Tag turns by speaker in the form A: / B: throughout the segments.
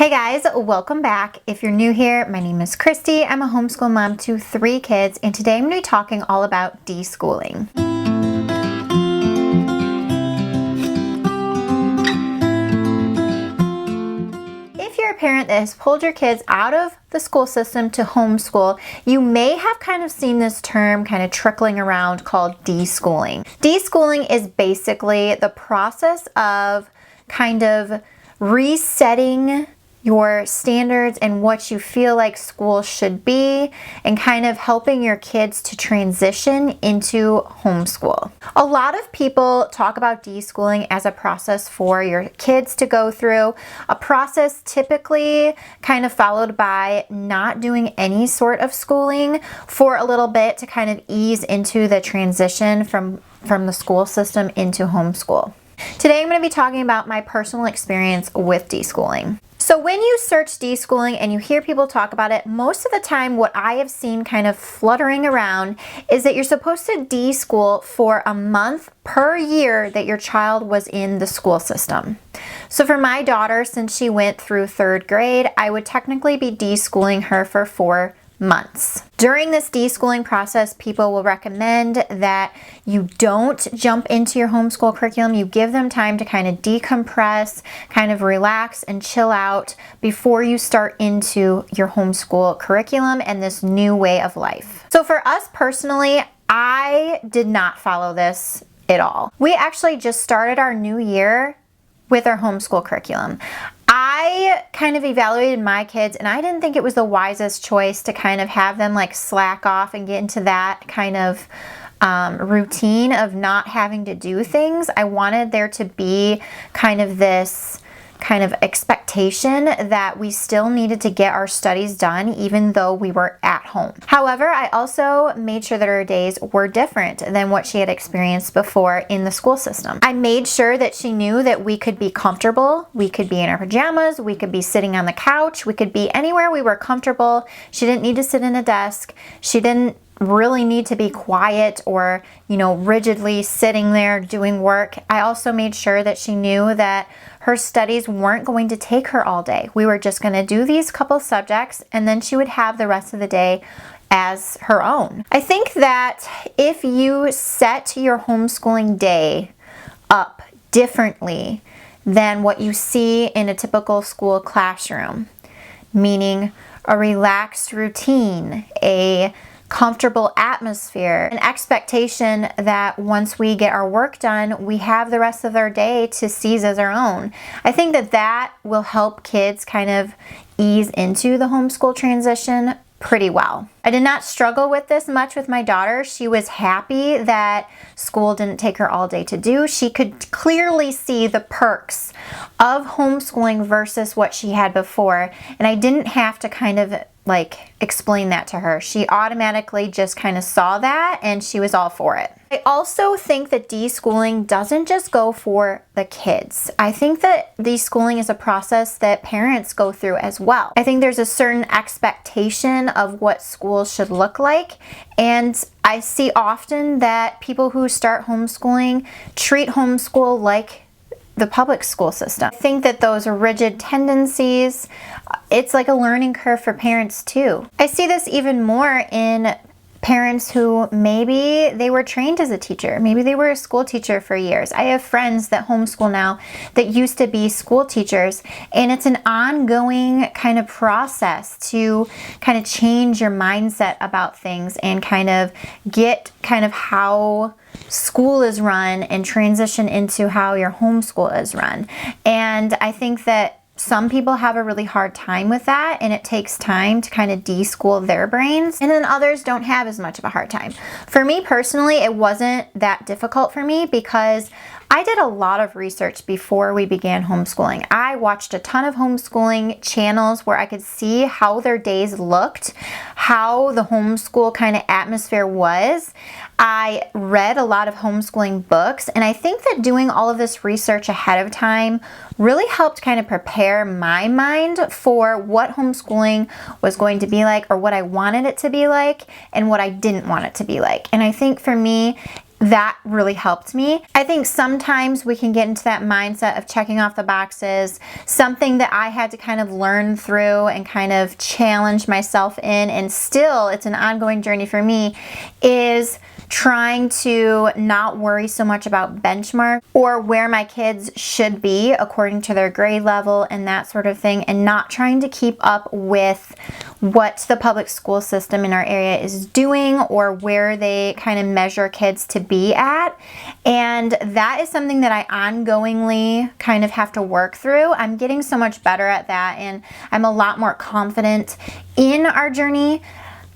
A: Hey guys, welcome back. If you're new here, my name is Christy. I'm a homeschool mom to 3 kids, and today I'm going to be talking all about deschooling. If you're a parent that has pulled your kids out of the school system to homeschool, you may have kind of seen this term kind of trickling around called deschooling. Deschooling is basically the process of kind of resetting your standards and what you feel like school should be, and kind of helping your kids to transition into homeschool. A lot of people talk about deschooling as a process for your kids to go through, a process typically kind of followed by not doing any sort of schooling for a little bit to kind of ease into the transition from the school system into homeschool. Today I'm going to be talking about my personal experience with deschooling. So when you search deschooling and you hear people talk about it, most of the time what I have seen kind of fluttering around is that you're supposed to deschool for a month per year that your child was in the school system. So for my daughter, since she went through 3rd grade, I would technically be deschooling her for 4 months. During this deschooling process, people will recommend that you don't jump into your homeschool curriculum. You give them time to kind of decompress, kind of relax and chill out before you start into your homeschool curriculum and this new way of life. So for us personally, I did not follow this at all. We actually just started our new year with our homeschool curriculum. I kind of evaluated my kids, and I didn't think it was the wisest choice to kind of have them like slack off and get into that kind of routine of not having to do things. I wanted there to be kind of this kind of expectation that we still needed to get our studies done even though we were at home. However, I also made sure that her days were different than what she had experienced before in the school system. I made sure that she knew that we could be comfortable. We could be in our pajamas. We could be sitting on the couch. We could be anywhere we were comfortable. She didn't need to sit in a desk. She didn't really need to be quiet or, rigidly sitting there doing work. I also made sure that she knew that her studies weren't going to take her all day. We were just going to do these couple subjects, and then she would have the rest of the day as her own. I think that if you set your homeschooling day up differently than what you see in a typical school classroom, meaning a relaxed routine, a comfortable atmosphere, an expectation that once we get our work done, we have the rest of our day to seize as our own. I think that will help kids kind of ease into the homeschool transition pretty well. I did not struggle with this much with my daughter. She was happy that school didn't take her all day to do. She could clearly see the perks of homeschooling versus what she had before, and I didn't have to kind of explain that to her. She automatically just kind of saw that, and she was all for it. I also think that deschooling doesn't just go for the kids. I think that deschooling is a process that parents go through as well. I think there's a certain expectation of what school should look like, and I see often that people who start homeschooling treat homeschool like the public school system. I think that those rigid tendencies, it's like a learning curve for parents too. I see this even more in parents who maybe they were trained as a teacher. Maybe they were a school teacher for years. I have friends that homeschool now that used to be school teachers, and it's an ongoing kind of process to kind of change your mindset about things and kind of get kind of how school is run and transition into how your homeschool is run. And I think that some people have a really hard time with that, and it takes time to kind of deschool their brains, and then others don't have as much of a hard time. For me personally, it wasn't that difficult for me because I did a lot of research before we began homeschooling. I watched a ton of homeschooling channels where I could see how their days looked, how the homeschool kind of atmosphere was. I read a lot of homeschooling books, and I think that doing all of this research ahead of time really helped kind of prepare my mind for what homeschooling was going to be like, or what I wanted it to be like and what I didn't want it to be like. And I think for me, that really helped me. I think sometimes we can get into that mindset of checking off the boxes. Something that I had to kind of learn through and kind of challenge myself in, and still it's an ongoing journey for me, is trying to not worry so much about benchmark or where my kids should be according to their grade level and that sort of thing, and not trying to keep up with what the public school system in our area is doing or where they kind of measure kids to be at. And that is something that I ongoingly kind of have to work through. I'm getting so much better at that, and I'm a lot more confident in our journey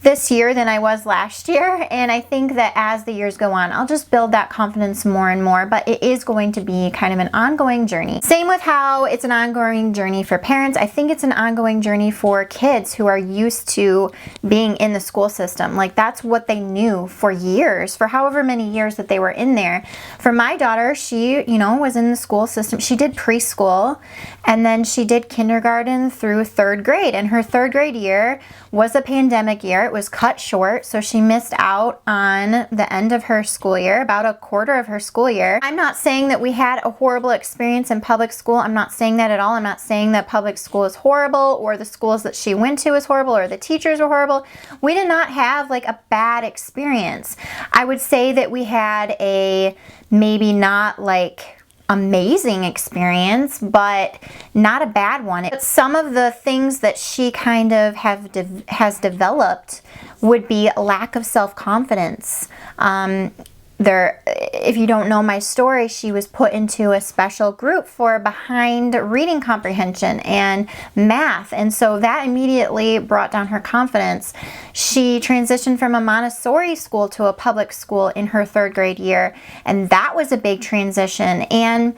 A: this year than I was last year, and I think that as the years go on, I'll just build that confidence more and more, but it is going to be kind of an ongoing journey. Same with how it's an ongoing journey for parents. I think it's an ongoing journey for kids who are used to being in the school system. Like, that's what they knew for years, for however many years that they were in there. For my daughter, she, was in the school system. She did preschool, and then she did kindergarten through 3rd grade, and her 3rd grade year was a pandemic year. It was cut short, so she missed out on the end of her school year, about a quarter of her school year. I'm not saying that we had a horrible experience in public school. I'm not saying that at all. I'm not saying that public school is horrible or the schools that she went to is horrible or the teachers were horrible. We did not have like a bad experience. I would say that we had a maybe not like amazing experience, but not a bad one. But some of the things that she kind of has developed would be a lack of self-confidence. If you don't know my story, she was put into a special group for behind reading comprehension and math, and so that immediately brought down her confidence. She transitioned from a Montessori school to a public school in her 3rd grade year, and that was a big transition. And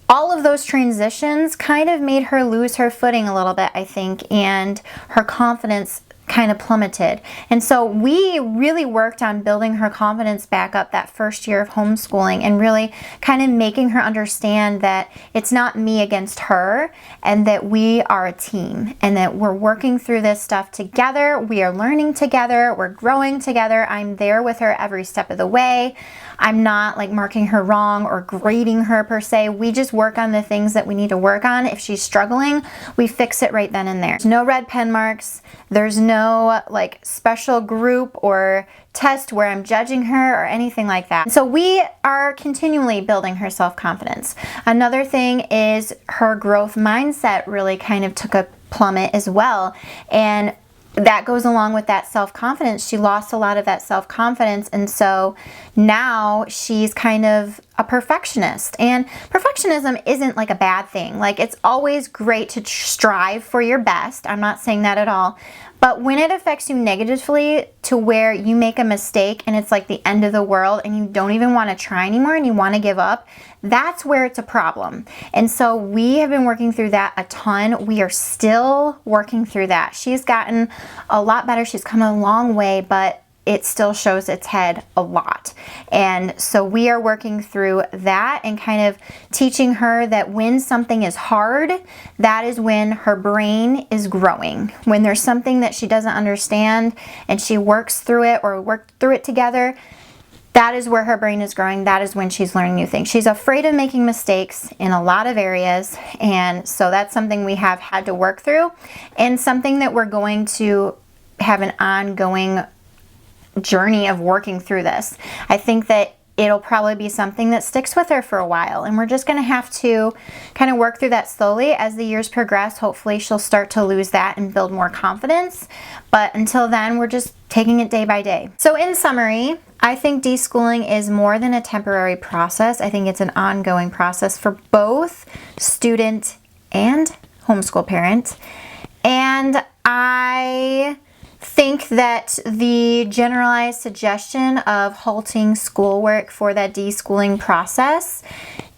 A: all of those transitions kind of made her lose her footing a little bit, I think, and her confidence kind of plummeted. And so we really worked on building her confidence back up that first year of homeschooling, and really kind of making her understand that it's not me against her, and that we are a team, and that we're working through this stuff together. We are learning together. We're growing together. I'm there with her every step of the way. I'm not like marking her wrong or grading her per se. We just work on the things that we need to work on. If she's struggling, we fix it right then and there. There's no red pen marks. There's no like special group or test where I'm judging her or anything like that. So we are continually building her self-confidence. Another thing is her growth mindset really kind of took a plummet as well. And that goes along with that self-confidence. She lost a lot of that self-confidence, and so now she's kind of a perfectionist. And perfectionism isn't like a bad thing. Like, it's always great to strive for your best. I'm not saying that at all. But when it affects you negatively to where you make a mistake and it's like the end of the world and you don't even want to try anymore and you want to give up, that's where it's a problem. And so we have been working through that a ton. We are still working through that. She's gotten a lot better. She's come a long way, but it still shows its head a lot. And so we are working through that and kind of teaching her that when something is hard, that is when her brain is growing. When there's something that she doesn't understand and she works through it or work through it together, that is where her brain is growing. That is when she's learning new things. She's afraid of making mistakes in a lot of areas, and so that's something we have had to work through, and something that we're going to have an ongoing journey of working through this. I think that it'll probably be something that sticks with her for a while, and we're just going to have to kind of work through that slowly as the years progress. Hopefully she'll start to lose that and build more confidence, but until then we're just taking it day by day. So in summary, I think deschooling is more than a temporary process. I think it's an ongoing process for both student and homeschool parent, and I think that the generalized suggestion of halting schoolwork for that deschooling process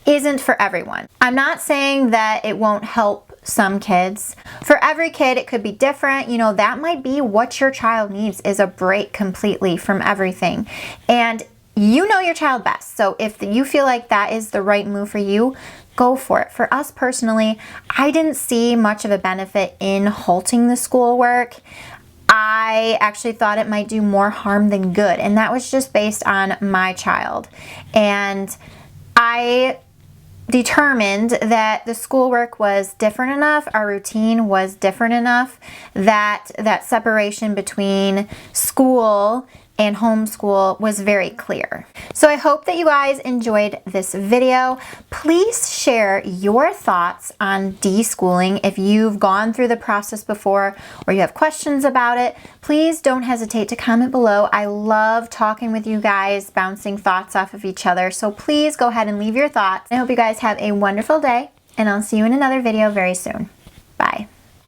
A: isn't for everyone. I'm not saying that it won't help some kids. For every kid, it could be different. You know, that might be what your child needs, is a break completely from everything. And you know your child best. So if you feel like that is the right move for you, go for it. For us personally, I didn't see much of a benefit in halting the schoolwork. I actually thought it might do more harm than good, and that was just based on my child. And I determined that the schoolwork was different enough, our routine was different enough, that that separation between school and homeschool was very clear. So I hope that you guys enjoyed this video. Please share your thoughts on deschooling. If you've gone through the process before or you have questions about it, please don't hesitate to comment below. I love talking with you guys, bouncing thoughts off of each other. So please go ahead and leave your thoughts. I hope you guys have a wonderful day, and I'll see you in another video very soon. Bye.